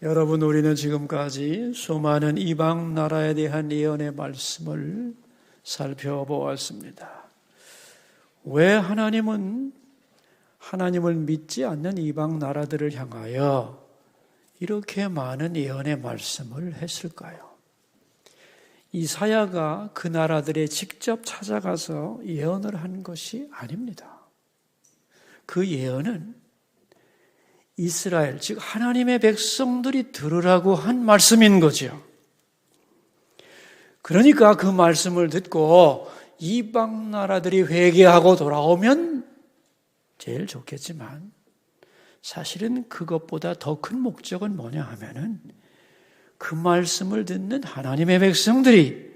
여러분, 우리는 지금까지 수많은 이방 나라에 대한 예언의 말씀을 살펴보았습니다. 왜 하나님은 하나님을 믿지 않는 이방 나라들을 향하여 이렇게 많은 예언의 말씀을 했을까요? 이사야가 그 나라들에 직접 찾아가서 예언을 한 것이 아닙니다. 그 예언은 이스라엘, 즉 하나님의 백성들이 들으라고 한 말씀인 거죠. 그러니까 그 말씀을 듣고 이방 나라들이 회개하고 돌아오면 제일 좋겠지만, 사실은 그것보다 더 큰 목적은 뭐냐 하면은 그 말씀을 듣는 하나님의 백성들이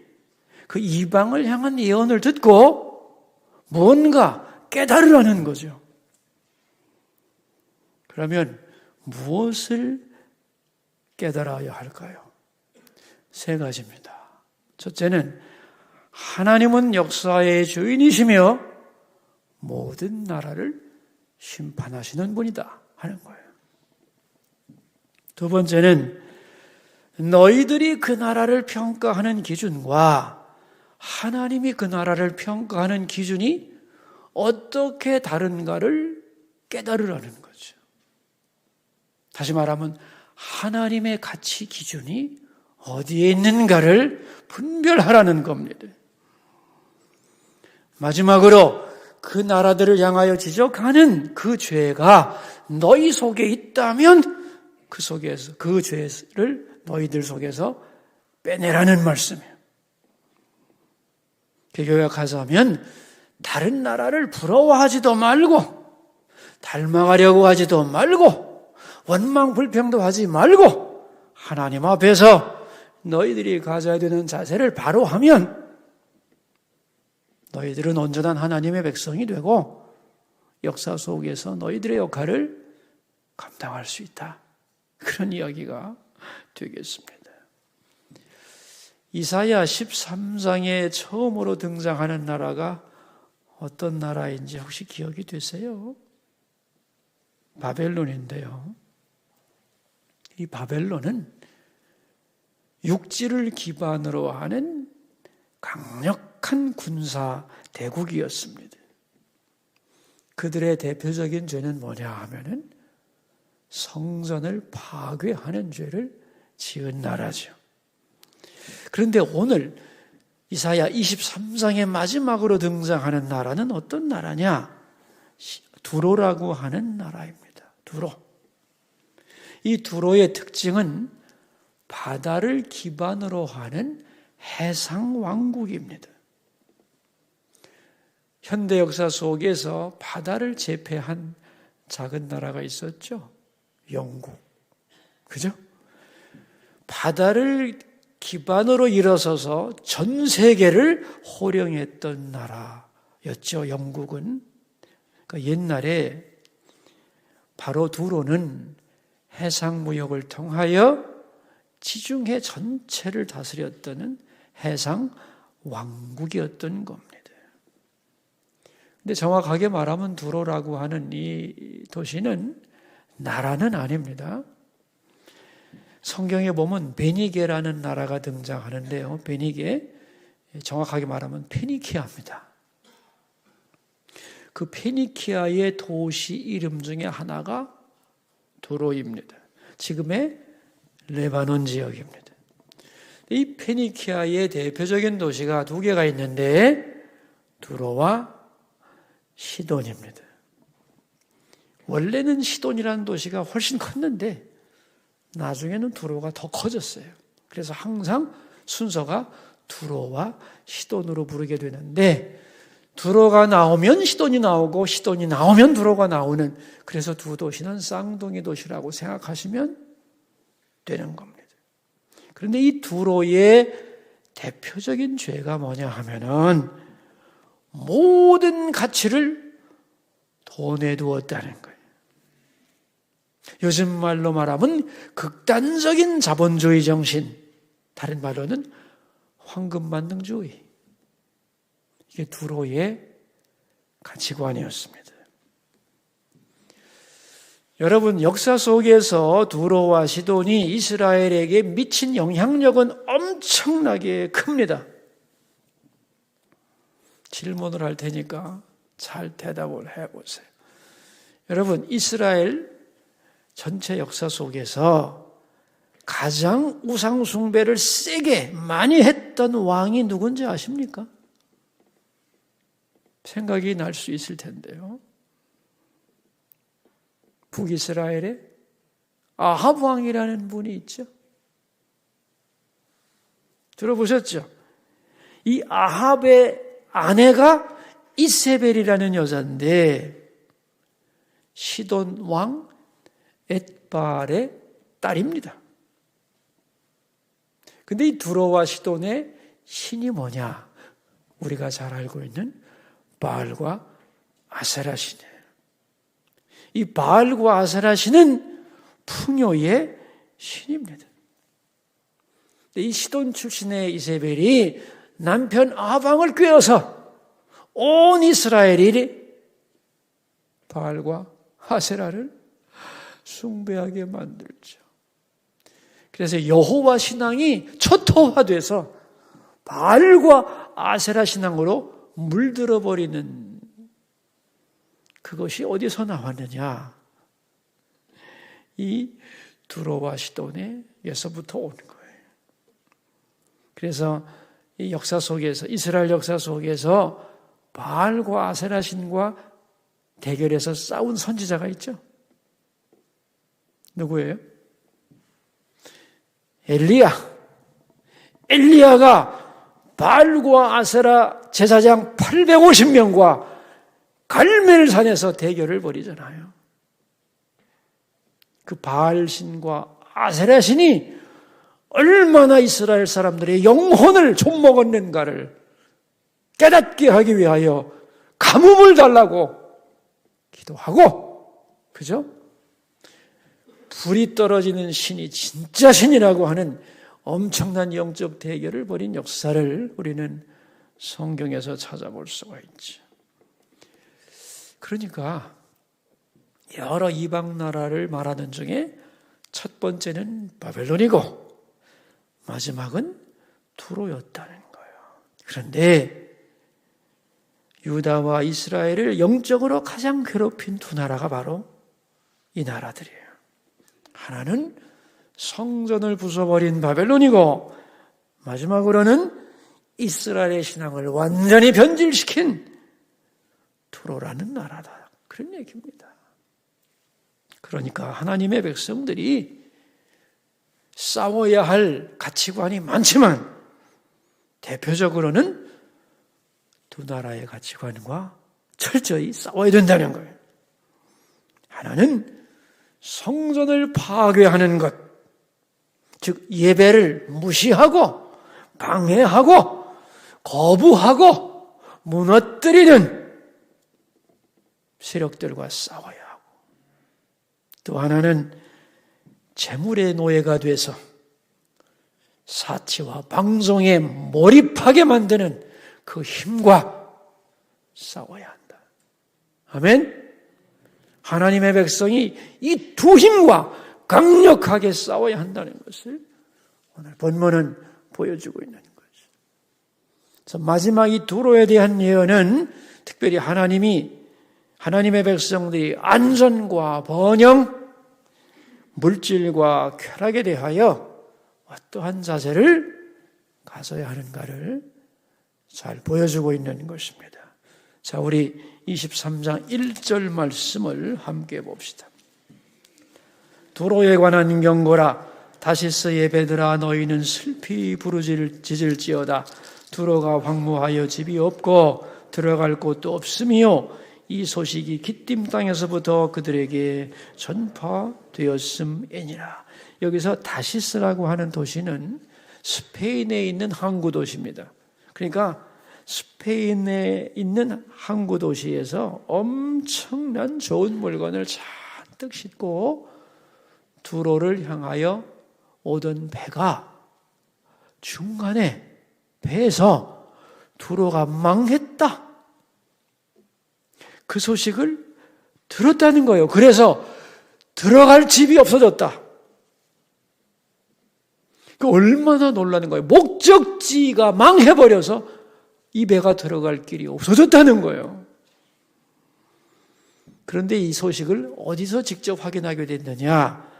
그 이방을 향한 예언을 듣고 뭔가 깨달으라는 거죠. 그러면 무엇을 깨달아야 할까요? 세 가지입니다. 첫째는 하나님은 역사의 주인이시며 모든 나라를 심판하시는 분이다 하는 거예요. 두 번째는 너희들이 그 나라를 평가하는 기준과 하나님이 그 나라를 평가하는 기준이 어떻게 다른가를 깨달으라는 거죠. 다시 말하면 하나님의 가치 기준이 어디에 있는가를 분별하라는 겁니다. 마지막으로 그 나라들을 향하여 지적하는 그 죄가 너희 속에 있다면 그 죄를 너희들 속에서 빼내라는 말씀이에요. 요약하자면 다른 나라를 부러워하지도 말고 닮아가려고 하지도 말고 원망불평도 하지 말고 하나님 앞에서 너희들이 가져야 되는 자세를 바로 하면 너희들은 온전한 하나님의 백성이 되고 역사 속에서 너희들의 역할을 감당할 수 있다. 그런 이야기가 되겠습니다. 이사야 13장에 처음으로 등장하는 나라가 어떤 나라인지 혹시 기억이 되세요? 바벨론인데요. 이 바벨론은 육지를 기반으로 하는 강력한 군사 대국이었습니다. 그들의 대표적인 죄는 뭐냐 하면은 성전을 파괴하는 죄를 지은 나라죠. 그런데 오늘 이사야 23장의 마지막으로 등장하는 나라는 어떤 나라냐? 두로라고 하는 나라입니다. 두로. 이 두로의 특징은 바다를 기반으로 하는 해상 왕국입니다. 현대 역사 속에서 바다를 제패한 작은 나라가 있었죠. 영국. 그죠? 바다를 기반으로 일어서서 전 세계를 호령했던 나라였죠. 영국은. 그러니까 옛날에 바로 두로는 해상무역을 통하여 지중해 전체를 다스렸던 해상 왕국이었던 겁니다. 근데 정확하게 말하면 두로라고 하는 이 도시는 나라는 아닙니다. 성경에 보면 베니게라는 나라가 등장하는데요. 베니게, 정확하게 말하면 페니키아입니다. 그 페니키아의 도시 이름 중에 하나가 두로입니다. 지금의 레바논 지역입니다. 이 페니키아의 대표적인 도시가 두 개가 있는데 두로와 시돈입니다. 원래는 시돈이라는 도시가 훨씬 컸는데 나중에는 두로가 더 커졌어요. 그래서 항상 순서가 두로와 시돈으로 부르게 되는데 두로가 나오면 시돈이 나오고 시돈이 나오면 두로가 나오는, 그래서 두 도시는 쌍둥이 도시라고 생각하시면 되는 겁니다. 그런데 이 두로의 대표적인 죄가 뭐냐 하면은 모든 가치를 돈에 두었다는 거예요. 요즘 말로 말하면 극단적인 자본주의 정신, 다른 말로는 황금만능주의. 이게 두로의 가치관이었습니다. 여러분, 역사 속에서 두로와 시돈이 이스라엘에게 미친 영향력은 엄청나게 큽니다. 질문을 할 테니까 잘 대답을 해보세요. 여러분, 이스라엘 전체 역사 속에서 가장 우상 숭배를 세게 많이 했던 왕이 누군지 아십니까? 생각이 날 수 있을 텐데요. 북이스라엘에 아합 왕이라는 분이 있죠. 들어보셨죠? 이 아합의 아내가 이세벨이라는 여자인데 시돈 왕 엣발의 딸입니다. 근데 이 두로와 시돈의 신이 뭐냐? 우리가 잘 알고 있는 바알과 아세라 신이에요. 이 바알과 아세라 신은 풍요의 신입니다. 이 시돈 출신의 이세벨이 남편 아합 왕을 꾀어서 온 이스라엘이 바알과 아세라를 숭배하게 만들죠. 그래서 여호와 신앙이 초토화돼서 바알과 아세라 신앙으로 물들어 버리는, 그것이 어디서 나왔느냐? 이 두로와 시돈에서부터 오는 거예요. 그래서 이 역사 속에서, 이스라엘 역사 속에서 바알과 아세라 신과 대결해서 싸운 선지자가 있죠. 누구예요? 엘리야가 바알과 아세라 제사장 850명과 갈멜산에서 대결을 벌이잖아요. 그 바알 신과 아세라 신이 얼마나 이스라엘 사람들의 영혼을 좀먹었는가를 깨닫게 하기 위하여 가뭄을 달라고 기도하고, 그죠? 불이 떨어지는 신이 진짜 신이라고 하는 엄청난 영적 대결을 벌인 역사를 우리는 성경에서 찾아볼 수가 있죠. 그러니까 여러 이방 나라를 말하는 중에 첫 번째는 바벨론이고 마지막은 두로였다는 거예요. 그런데 유다와 이스라엘을 영적으로 가장 괴롭힌 두 나라가 바로 이 나라들이에요. 하나는 성전을 부숴버린 바벨론이고 마지막으로는 이스라엘의 신앙을 완전히 변질시킨 두로라는 나라다. 그런 얘기입니다. 그러니까 하나님의 백성들이 싸워야 할 가치관이 많지만 대표적으로는 두 나라의 가치관과 철저히 싸워야 된다는 거예요. 하나는 성전을 파괴하는 것, 즉 예배를 무시하고 방해하고 거부하고 무너뜨리는 세력들과 싸워야 하고, 또 하나는 재물의 노예가 돼서 사치와 방송에 몰입하게 만드는 그 힘과 싸워야 한다. 아멘? 하나님의 백성이 이 두 힘과 강력하게 싸워야 한다는 것을 오늘 본문은 보여주고 있는 거죠. 그래서 마지막 이 두로에 대한 예언은 특별히 하나님의 백성들이 안전과 번영, 물질과 쾌락에 대하여 어떠한 자세를 가져야 하는가를 잘 보여주고 있는 것입니다. 자, 우리 23장 1절 말씀을 함께 봅시다. 두로에 관한 경고라. 다시스 예배들아, 너희는 슬피 부르짖을지어다. 두로가 황무하여 집이 없고 들어갈 곳도 없으며 이 소식이 기띔 땅에서부터 그들에게 전파되었음이니라. 여기서 다시스라고 하는 도시는 스페인에 있는 항구 도시입니다. 그러니까 스페인에 있는 항구 도시에서 엄청난 좋은 물건을 잔뜩 싣고 두로를 향하여 오던 배가 중간에 배에서 두로가 망했다, 그 소식을 들었다는 거예요. 그래서 들어갈 집이 없어졌다. 얼마나 놀라는 거예요. 목적지가 망해버려서 이 배가 들어갈 길이 없어졌다는 거예요. 그런데 이 소식을 어디서 직접 확인하게 됐느냐?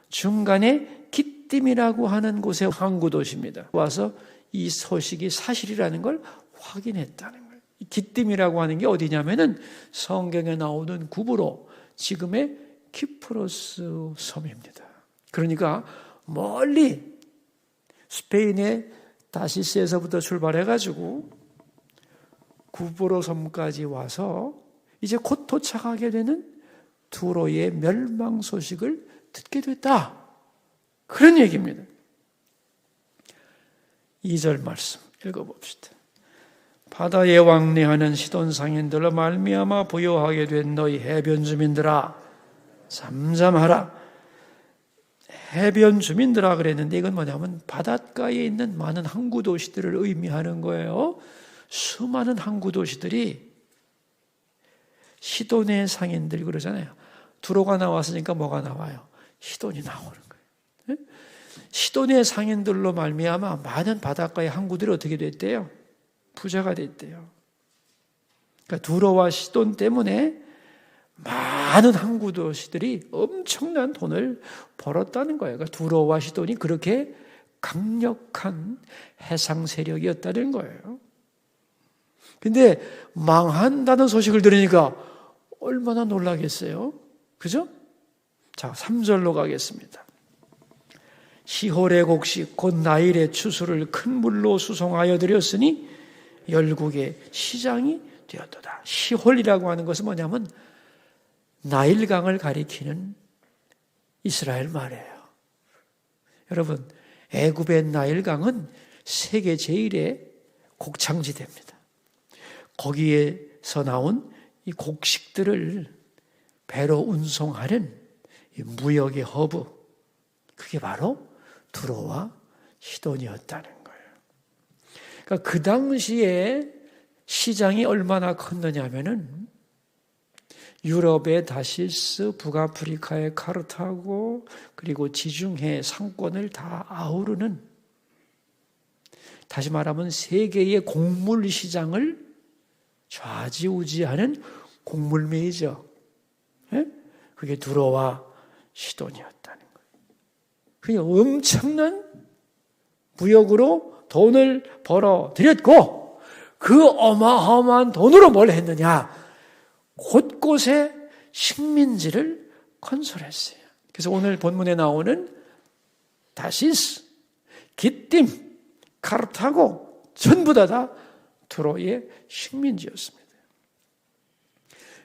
중간에 기띔이라고 하는 곳의 항구 도시입니다. 와서 이 소식이 사실이라는 걸 확인했다는 거예요. 기띔이라고 하는 게 어디냐면은 성경에 나오는 구브로, 지금의 키프로스 섬입니다. 그러니까 멀리 스페인의 다시스에서부터 출발해가지고 구브로 섬까지 와서 이제 곧 도착하게 되는 두로의 멸망 소식을 듣게 됐다. 그런 얘기입니다. 2절 말씀 읽어봅시다. 바다에 왕래하는 시돈 상인들로 말미암아 부요하게 된 너희 해변 주민들아 잠잠하라. 해변 주민들아 그랬는데 이건 뭐냐면 바닷가에 있는 많은 항구 도시들을 의미하는 거예요. 수많은 항구 도시들이 시돈의 상인들 그러잖아요. 두로가 나왔으니까 뭐가 나와요? 시돈이 나오는 거예요. 시돈의 상인들로 말미암아 많은 바닷가의 항구들이 어떻게 됐대요? 부자가 됐대요. 그러니까 두로와 시돈 때문에 많은 항구 도시들이 엄청난 돈을 벌었다는 거예요. 그러니까 두로와 시돈이 그렇게 강력한 해상 세력이었다는 거예요. 근데 망한다는 소식을 들으니까 얼마나 놀라겠어요? 그죠? 자, 3절로 가겠습니다. 시홀의 곡식 곧 나일의 추수를 큰 물로 수송하여 드렸으니 열국의 시장이 되었도다. 시홀이라고 하는 것은 뭐냐면 나일강을 가리키는 이스라엘 말이에요. 여러분, 애굽의 나일강은 세계 제1의 곡창지대입니다. 거기에서 나온 이 곡식들을 배로 운송하는 이 무역의 허브, 그게 바로 두로와 시돈이었다는 거예요. 그러니까 그 당시에 시장이 얼마나 컸느냐면은 유럽의 다시스, 북아프리카의 카르타고, 그리고 지중해 상권을 다 아우르는, 다시 말하면 세계의 곡물 시장을 좌지우지하는 곡물매이죠. 예? 그게 두로와 시돈이었다는 거예요. 그게 엄청난 무역으로 돈을 벌어들였고, 그 어마어마한 돈으로 뭘 했느냐? 곳곳에 식민지를 건설했어요. 그래서 오늘 본문에 나오는 다시스, 기띔, 카르타고 전부 다 두로의 식민지였습니다.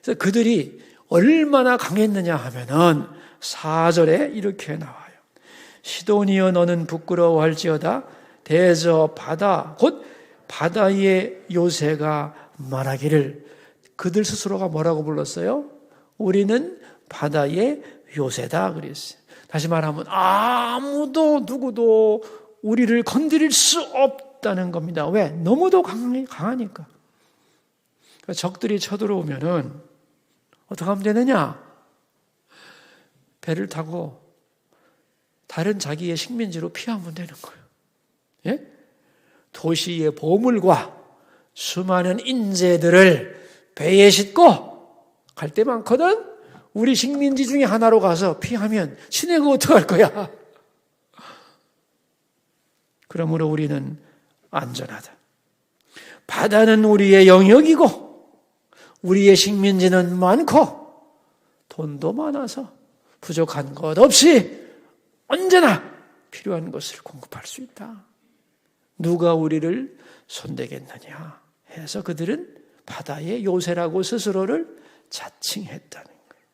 그래서 그들이 얼마나 강했느냐 하면은 4절에 이렇게 나와요. 시돈이여 너는 부끄러워할지어다 대저 바다 곧 바다의 요새가 말하기를, 그들 스스로가 뭐라고 불렀어요? 우리는 바다의 요새다 그랬어요. 다시 말하면 아무도 누구도 우리를 건드릴 수 없다는 겁니다. 왜? 너무도 강하니까. 그러니까 적들이 쳐들어오면은 어떻게 하면 되느냐? 배를 타고 다른 자기의 식민지로 피하면 되는 거예요. 예? 도시의 보물과 수많은 인재들을 배에 싣고 갈 때 많거든? 우리 식민지 중에 하나로 가서 피하면 신의 그거 어떡할 거야? 그러므로 우리는 안전하다. 바다는 우리의 영역이고 우리의 식민지는 많고 돈도 많아서 부족한 것 없이 언제나 필요한 것을 공급할 수 있다. 누가 우리를 손대겠느냐 해서 그들은 바다의 요새라고 스스로를 자칭했다는 거예요.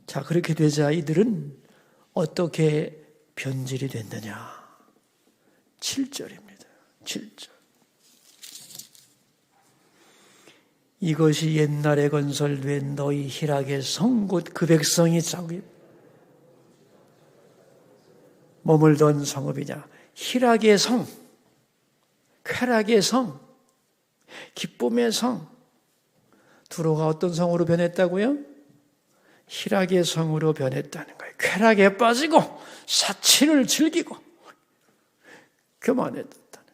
자, 그렇게 되자 이들은 어떻게 변질이 됐느냐? 7절입니다. 7절. 이것이 옛날에 건설된 너희 희락의 성 곧 그 백성이 머물던 성읍이냐? 희락의 성, 쾌락의 성, 기쁨의 성, 두로가 어떤 성으로 변했다고요? 희락의 성으로 변했다는 거예요. 쾌락에 빠지고 사치를 즐기고 교만했다는.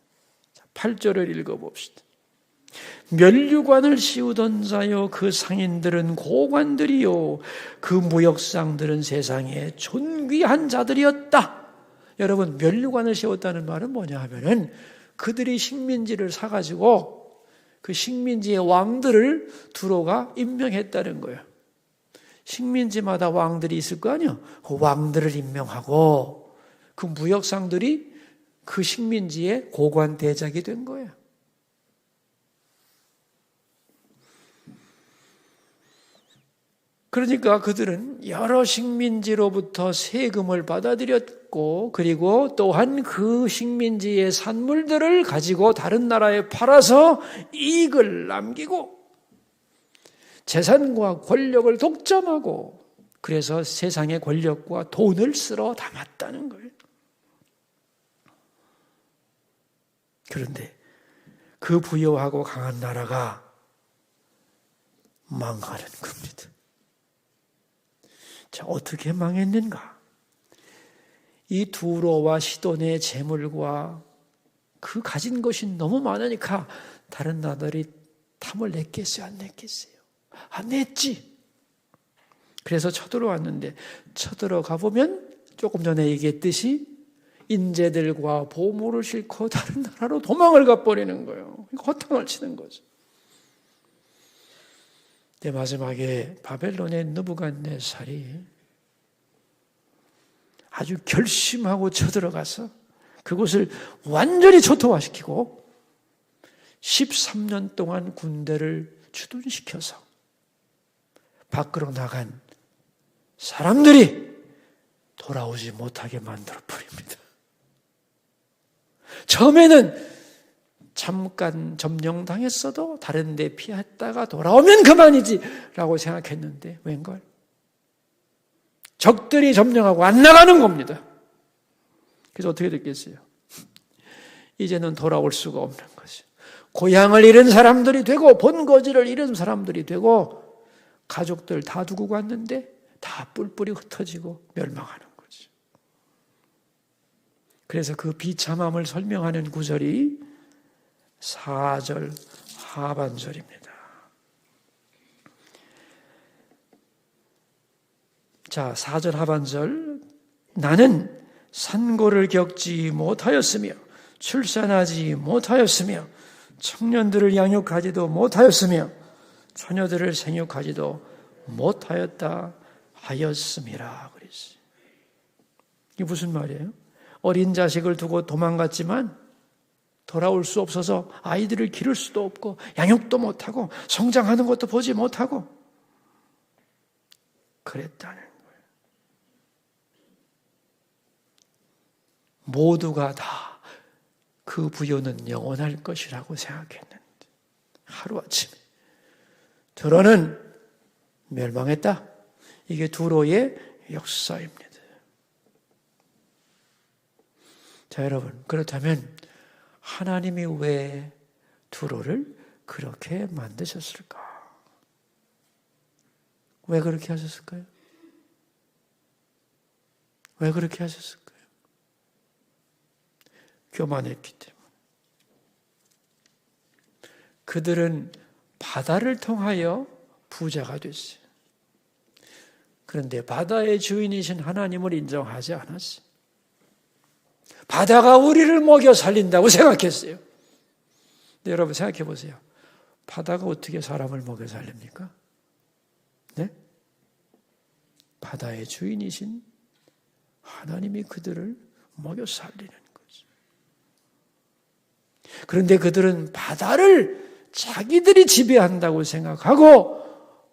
8절을 읽어봅시다. 면류관을 씌우던 자요 그 상인들은 고관들이요 그 무역상들은 세상에 존귀한 자들이었다. 여러분, 면류관을 씌웠다는 말은 뭐냐 하면은 그들이 식민지를 사가지고 그 식민지의 왕들을 두로가 임명했다는 거예요. 식민지마다 왕들이 있을 거 아니에요. 그 왕들을 임명하고 그 무역상들이 그 식민지의 고관 대작이 된 거예요. 그러니까 그들은 여러 식민지로부터 세금을 받아들였고 그리고 또한 그 식민지의 산물들을 가지고 다른 나라에 팔아서 이익을 남기고 재산과 권력을 독점하고 그래서 세상의 권력과 돈을 쓸어 담았다는 거예요. 그런데 그 부유하고 강한 나라가 망하는 겁니다. 자, 어떻게 망했는가? 이 두로와 시돈의 재물과 그 가진 것이 너무 많으니까 다른 나라들이 탐을 냈겠어요? 안 냈겠어요? 안 냈지. 그래서 쳐들어왔는데 쳐들어가 보면 조금 전에 얘기했듯이 인재들과 보물을 싣고 다른 나라로 도망을 가버리는 거예요. 허탕을 치는 거죠. 근데 마지막에 바벨론의 느부갓네살이 아주 결심하고 쳐들어가서 그곳을 완전히 초토화시키고 13년 동안 군대를 주둔시켜서 밖으로 나간 사람들이 돌아오지 못하게 만들어버립니다. 처음에는 잠깐 점령당했어도 다른 데 피했다가 돌아오면 그만이지 라고 생각했는데 웬걸? 적들이 점령하고 안 나가는 겁니다. 그래서 어떻게 됐겠어요? 이제는 돌아올 수가 없는 거죠. 고향을 잃은 사람들이 되고 본거지를 잃은 사람들이 되고 가족들 다 두고 갔는데 다 뿔뿔이 흩어지고 멸망하는 거죠. 그래서 그 비참함을 설명하는 구절이 4절 하반절입니다. 자, 4절 하반절. 나는 산고를 겪지 못하였으며 출산하지 못하였으며 청년들을 양육하지도 못하였으며 처녀들을 생육하지도 못하였다 하였음이라 그랬어요. 이게 무슨 말이에요? 어린 자식을 두고 도망갔지만 돌아올 수 없어서 아이들을 기를 수도 없고 양육도 못하고 성장하는 것도 보지 못하고 그랬다는 거예요. 모두가 다 그 부요는 영원할 것이라고 생각했는데 하루아침에 두로는 멸망했다. 이게 두로의 역사입니다. 자, 여러분, 그렇다면 하나님이 왜 두로를 그렇게 만드셨을까? 왜 그렇게 하셨을까요? 왜 그렇게 하셨을까요? 교만했기 때문에. 그들은 바다를 통하여 부자가 됐어요. 그런데 바다의 주인이신 하나님을 인정하지 않았어요. 바다가 우리를 먹여 살린다고 생각했어요. 근데 여러분 생각해 보세요. 바다가 어떻게 사람을 먹여 살립니까? 네? 바다의 주인이신 하나님이 그들을 먹여 살리는 거죠. 그런데 그들은 바다를 자기들이 지배한다고 생각하고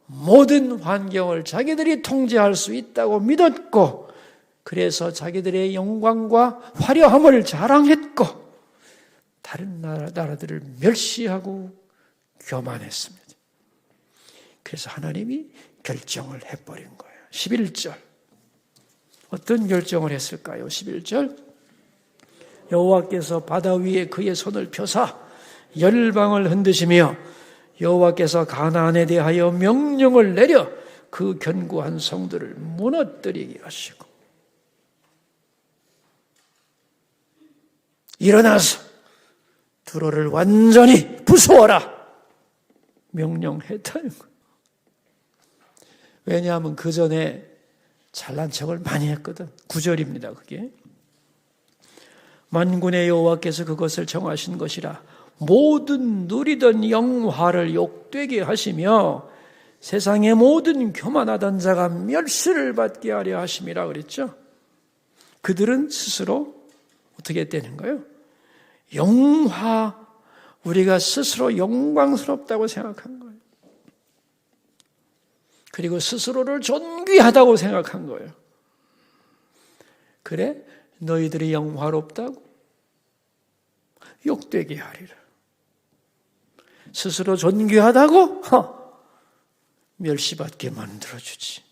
모든 환경을 자기들이 통제할 수 있다고 믿었고 그래서 자기들의 영광과 화려함을 자랑했고 다른 나라들을 멸시하고 교만했습니다. 그래서 하나님이 결정을 해버린 거예요. 11절. 어떤 결정을 했을까요? 11절. 여호와께서 바다 위에 그의 손을 펴사 열방을 흔드시며 여호와께서 가나안에 대하여 명령을 내려 그 견고한 성들을 무너뜨리게 하시고 일어나서 두로를 완전히 부수어라 명령했다는 거예요. 왜냐하면 그 전에 잘난 척을 많이 했거든. 9절입니다. 그게 만군의 여호와께서 그것을 정하신 것이라 모든 누리던 영화를 욕되게 하시며 세상의 모든 교만하던 자가 멸시를 받게 하려 하심이라 그랬죠. 그들은 스스로 어떻게 되는 거예요? 우리가 스스로 영광스럽다고 생각한 거예요. 그리고 스스로를 존귀하다고 생각한 거예요. 그래? 너희들이 영화롭다고? 욕되게 하리라. 스스로 존귀하다고? 멸시받게 만들어주지.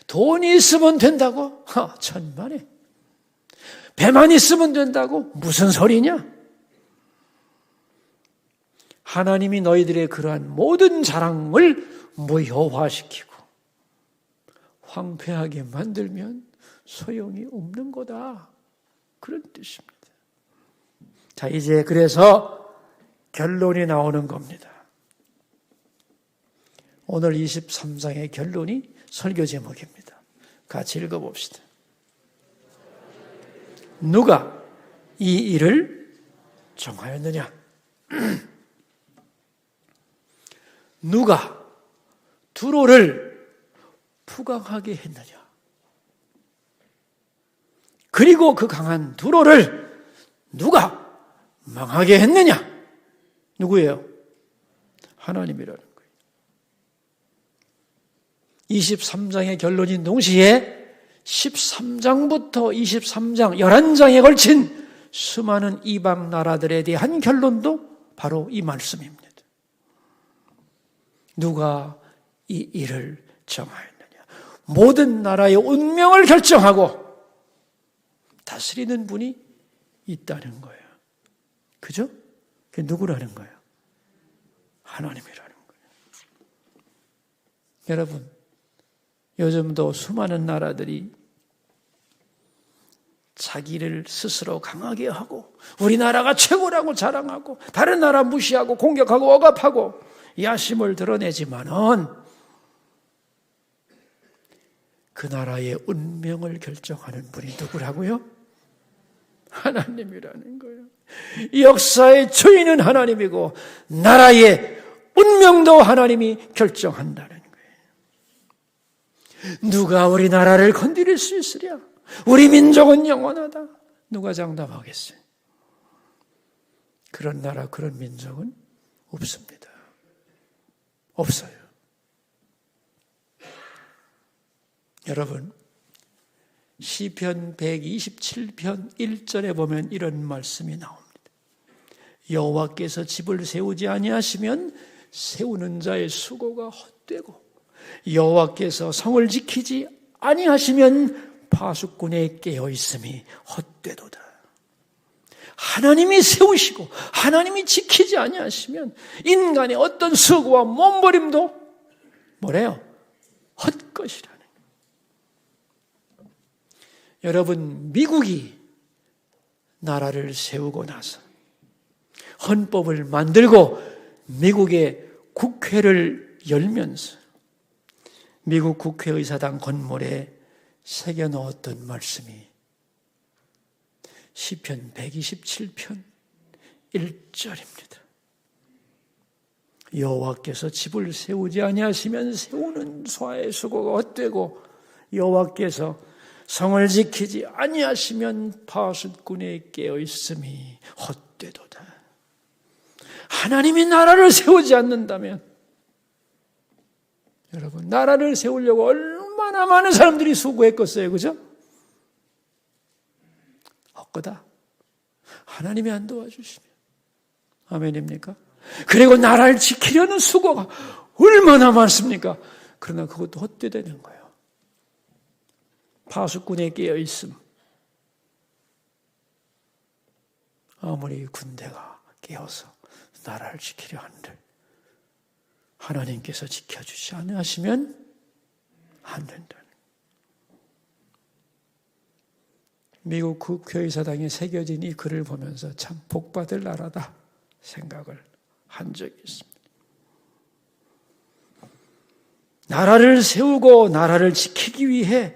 돈이 있으면 된다고? 천만에. 배만 있으면 된다고? 무슨 소리냐? 하나님이 너희들의 그러한 모든 자랑을 무효화시키고 황폐하게 만들면 소용이 없는 거다. 그런 뜻입니다. 자, 이제 그래서 결론이 나오는 겁니다. 오늘 23장의 결론이 설교 제목입니다. 같이 읽어봅시다. 누가 이 일을 정하였느냐? 누가 두로를 푸강하게 했느냐? 그리고 그 강한 두로를 누가 망하게 했느냐? 누구예요? 하나님이라는 거예요. 23장의 결론인 동시에 13장부터 23장 11장에 걸친 수많은 이방 나라들에 대한 결론도 바로 이 말씀입니다. 누가 이 일을 정하였느냐? 모든 나라의 운명을 결정하고 다스리는 분이 있다는 거예요. 그죠? 그게 누구라는 거예요? 하나님이라는 거예요. 여러분, 요즘도 수많은 나라들이 자기를 스스로 강하게 하고 우리나라가 최고라고 자랑하고 다른 나라 무시하고 공격하고 억압하고 야심을 드러내지만은 그 나라의 운명을 결정하는 분이 누구라고요? 하나님이라는 거예요. 이 역사의 주인은 하나님이고 나라의 운명도 하나님이 결정한다는 거예요. 누가 우리나라를 건드릴 수 있으랴? 우리 민족은 영원하다. 누가 장담하겠어요? 그런 나라, 그런 민족은 없습니다. 없어요. 여러분, 시편 127편 1절에 보면 이런 말씀이 나옵니다. 여호와께서 집을 세우지 아니하시면 세우는 자의 수고가 헛되고 여호와께서 성을 지키지 아니하시면 파수꾼의 깨어있음이 헛되도다. 하나님이 세우시고 하나님이 지키지 아니하시면 인간의 어떤 수고와 몸부림도 뭐래요? 헛것이라는 거예요. 여러분, 미국이 나라를 세우고 나서 헌법을 만들고 미국의 국회를 열면서 미국 국회의사당 건물에 새겨놓았던 말씀이 시편 127편 1절입니다. 여호와께서 집을 세우지 아니하시면 세우는 소의 수고가 헛되고 여호와께서 성을 지키지 아니하시면 파수꾼의 깨어있음이 헛되도다. 하나님이 나라를 세우지 않는다면 여러분, 나라를 세우려고 얼마나 많은 사람들이 수고했겠어요. 그죠? 헛거다. 하나님이 안 도와주시면. 아멘입니까? 그리고 나라를 지키려는 수고가 얼마나 많습니까? 그러나 그것도 헛되되는 거예요. 파수꾼에 깨어있음. 아무리 군대가 깨어서 나라를 지키려 한들 하나님께서 지켜주지 않으시면 안 된다. 미국 국회의사당에 새겨진 이 글을 보면서 참 복받을 나라다 생각을 한 적이 있습니다. 나라를 세우고 나라를 지키기 위해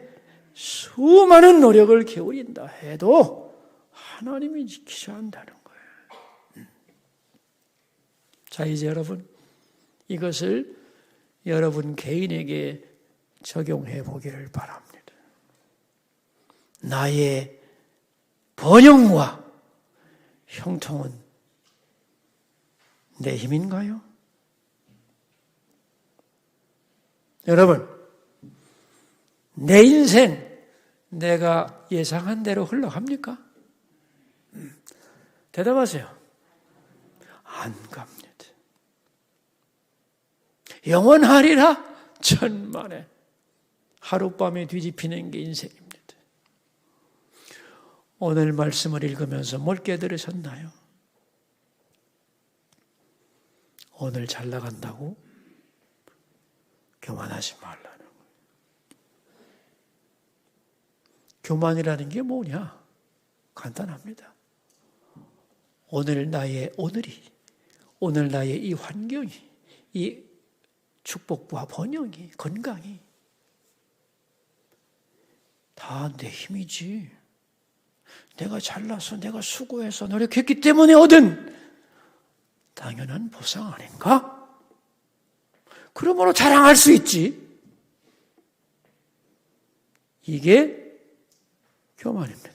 수많은 노력을 기울인다 해도 하나님이 지키셔야 한다는 거예요. 자, 이제 여러분 이것을 여러분 개인에게 적용해 보기를 바랍니다. 나의 번영과 형통은 내 힘인가요? 여러분, 내 인생 내가 예상한 대로 흘러갑니까? 대답하세요. 안 갑니다. 영원하리라 천만에 하룻밤에 뒤집히는 게 인생입니다. 오늘 말씀을 읽으면서 뭘 깨달으셨나요? 오늘 잘 나간다고 교만하지 말라는 거예요. 교만이라는 게 뭐냐? 간단합니다. 오늘 나의 이 환경이, 이 축복과 번영이, 건강이 다 내 힘이지. 내가 잘나서 내가 수고해서 노력했기 때문에 얻은 당연한 보상 아닌가? 그러므로 자랑할 수 있지. 이게 교만입니다.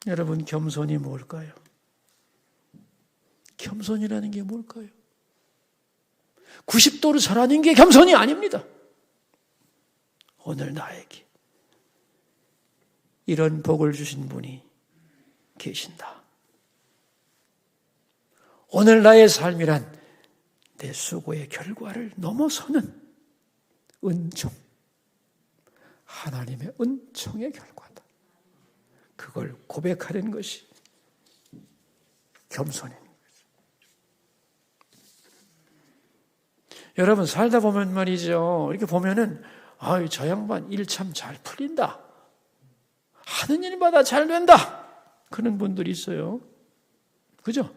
여러분, 겸손이 뭘까요? 겸손이라는 게 뭘까요? 90도로 절하는 게 겸손이 아닙니다. 오늘 나에게 이런 복을 주신 분이 계신다. 오늘 나의 삶이란 내 수고의 결과를 넘어서는 은총, 하나님의 은총의 결과다. 그걸 고백하는 것이 겸손입니다. 여러분, 살다 보면 말이죠, 이렇게 보면은 저 양반 일 참 잘 풀린다, 하는 일마다 잘 된다, 그런 분들이 있어요. 그죠?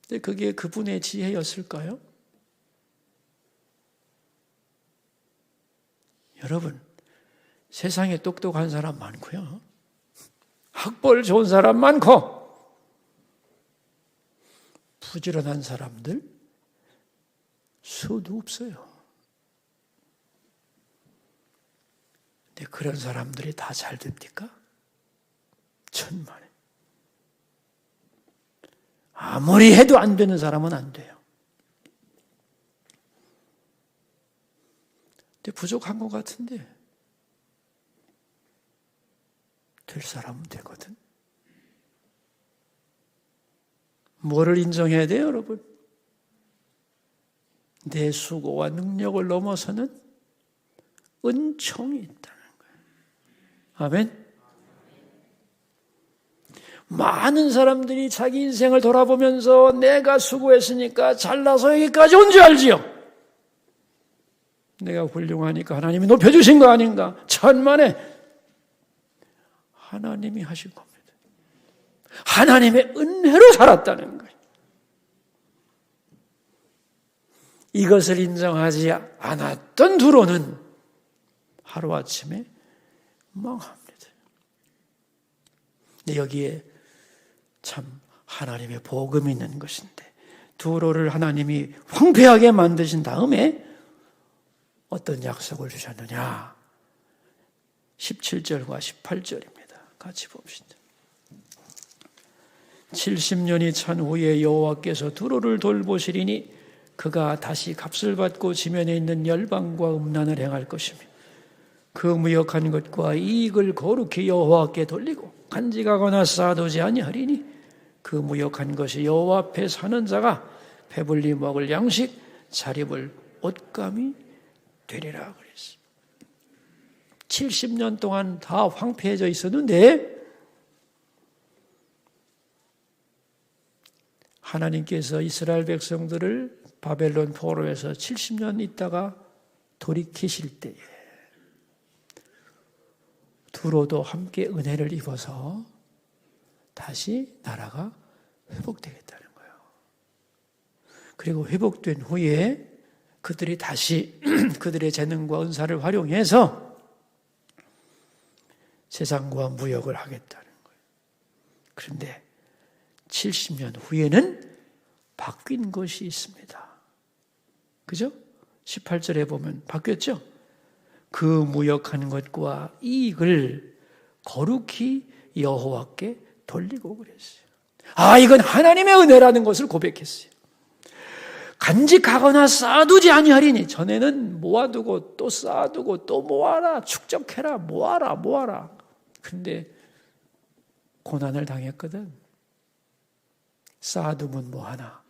근데 그게 그분의 지혜였을까요? 여러분, 세상에 똑똑한 사람 많고요, 학벌 좋은 사람 많고, 부지런한 사람들 수도 없어요. 근데 그런 사람들이 다 잘 됩니까? 천만에. 아무리 해도 안 되는 사람은 안 돼요. 근데 부족한 것 같은데 될 사람은 되거든. 뭐를 인정해야 돼요, 여러분? 내 수고와 능력을 넘어서는 은총이 있다는 거예요. 아멘? 많은 사람들이 자기 인생을 돌아보면서 내가 수고했으니까 잘나서 여기까지 온 줄 알지요? 내가 훌륭하니까 하나님이 높여주신 거 아닌가? 천만에 하나님이 하신 겁니다. 하나님의 은혜로 살았다는 거예요. 이것을 인정하지 않았던 두로는 하루아침에 망합니다. 근데 여기에 참 하나님의 복음이 있는 것인데, 두로를 하나님이 황폐하게 만드신 다음에 어떤 약속을 주셨느냐? 17절과 18절입니다. 같이 봅시다. 70년이 찬 후에 여호와께서 두로를 돌보시리니 그가 다시 값을 받고 지면에 있는 열방과 음란을 행할 것이며 그 무역한 것과 이익을 거룩히 여호와께 돌리고 간직하거나 쌓아두지 아니하리니 그 무역한 것이 여호와 앞에 사는 자가 배불리 먹을 양식 잘 입을 옷감이 되리라 그랬어요. 70년 동안 다 황폐해져 있었는데 하나님께서 이스라엘 백성들을 바벨론 포로에서 70년 있다가 돌이키실 때에 두로도 함께 은혜를 입어서 다시 나라가 회복되겠다는 거예요. 그리고 회복된 후에 그들이 다시 그들의 재능과 은사를 활용해서 세상과 무역을 하겠다는 거예요. 그런데 70년 후에는 바뀐 것이 있습니다. 그죠? 18절에 보면 바뀌었죠? 그 무역하는 것과 이익을 거룩히 여호와께 돌리고 그랬어요. 이건 하나님의 은혜라는 것을 고백했어요. 간직하거나 쌓아두지 아니하리니, 전에는 모아두고 또 쌓아두고 또 모아라, 축적해라, 모아라. 근데 고난을 당했거든. 쌓아두면 뭐하나?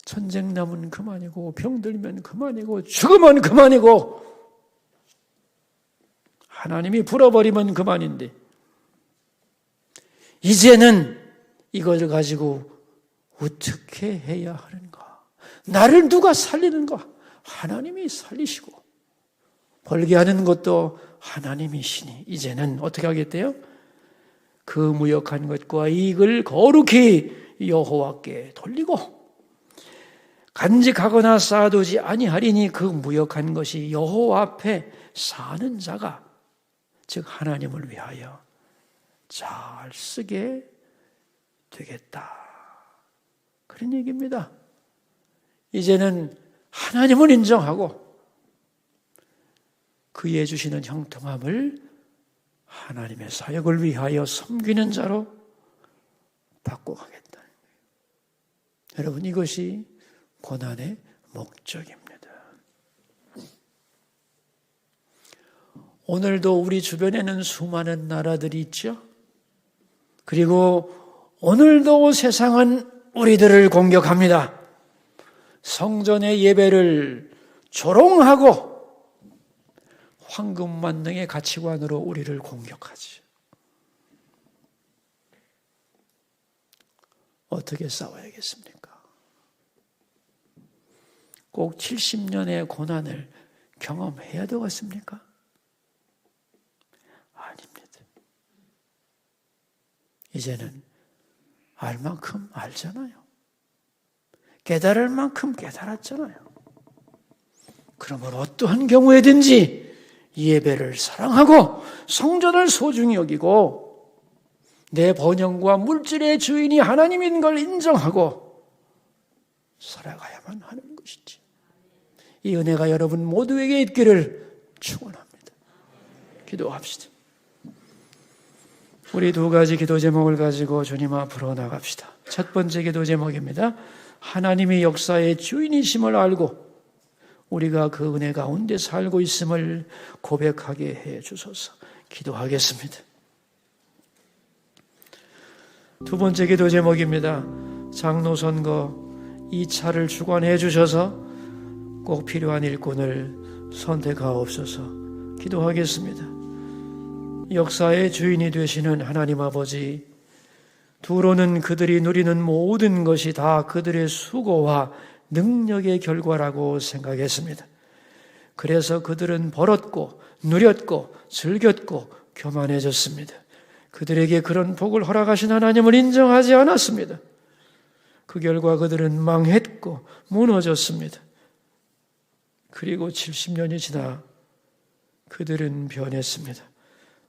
전쟁 나면 그만이고, 병들면 그만이고, 죽으면 그만이고, 하나님이 불어버리면 그만인데, 이제는 이걸 가지고 어떻게 해야 하는가? 나를 누가 살리는가? 하나님이 살리시고, 벌게 하는 것도 하나님이시니 이제는 어떻게 하겠대요? 그 무역한 것과 이익을 거룩히 여호와께 돌리고, 간직하거나 쌓아두지 아니하리니 그 무역한 것이 여호와 앞에 사는 자가, 즉 하나님을 위하여 잘 쓰게 되겠다, 그런 얘기입니다. 이제는 하나님을 인정하고 그의 주시는 형통함을 하나님의 사역을 위하여 섬기는 자로 바꿔가겠다는 거예요. 여러분, 이것이 고난의 목적입니다. 오늘도 우리 주변에는 수많은 나라들이 있죠. 그리고 오늘도 세상은 우리들을 공격합니다. 성전의 예배를 조롱하고 황금만능의 가치관으로 우리를 공격하지. 어떻게 싸워야겠습니까? 꼭 70년의 고난을 경험해야 되겠습니까? 아닙니다. 이제는 알 만큼 알잖아요. 깨달을 만큼 깨달았잖아요. 그러면 어떠한 경우에든지 예배를 사랑하고 성전을 소중히 여기고 내 번영과 물질의 주인이 하나님인 걸 인정하고 살아가야만 하는 것이지. 이 은혜가 여러분 모두에게 있기를 축원합니다. 기도합시다. 우리 두 가지 기도 제목을 가지고 주님 앞으로 나갑시다. 첫 번째 기도 제목입니다. 하나님이 역사의 주인이심을 알고 우리가 그 은혜 가운데 살고 있음을 고백하게 해 주소서. 기도하겠습니다. 두 번째 기도 제목입니다. 장로 선거 2차를 주관해 주셔서 꼭 필요한 일꾼을 선택하옵소서. 기도하겠습니다. 역사의 주인이 되시는 하나님 아버지, 두로는 그들이 누리는 모든 것이 다 그들의 수고와 능력의 결과라고 생각했습니다. 그래서 그들은 벌었고 누렸고 즐겼고 교만해졌습니다. 그들에게 그런 복을 허락하신 하나님을 인정하지 않았습니다. 그 결과 그들은 망했고 무너졌습니다. 그리고 70년이 지나 그들은 변했습니다.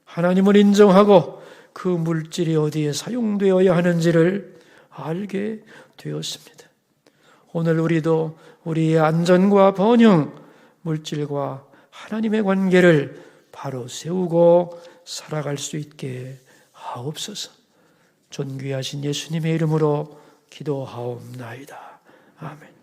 하나님을 인정하고 그 물질이 어디에 사용되어야 하는지를 알게 되었습니다. 오늘 우리도 우리의 안전과 번영, 물질과 하나님의 관계를 바로 세우고 살아갈 수 있게 하옵소서. 존귀하신 예수님의 이름으로 기도하옵나이다. 아멘.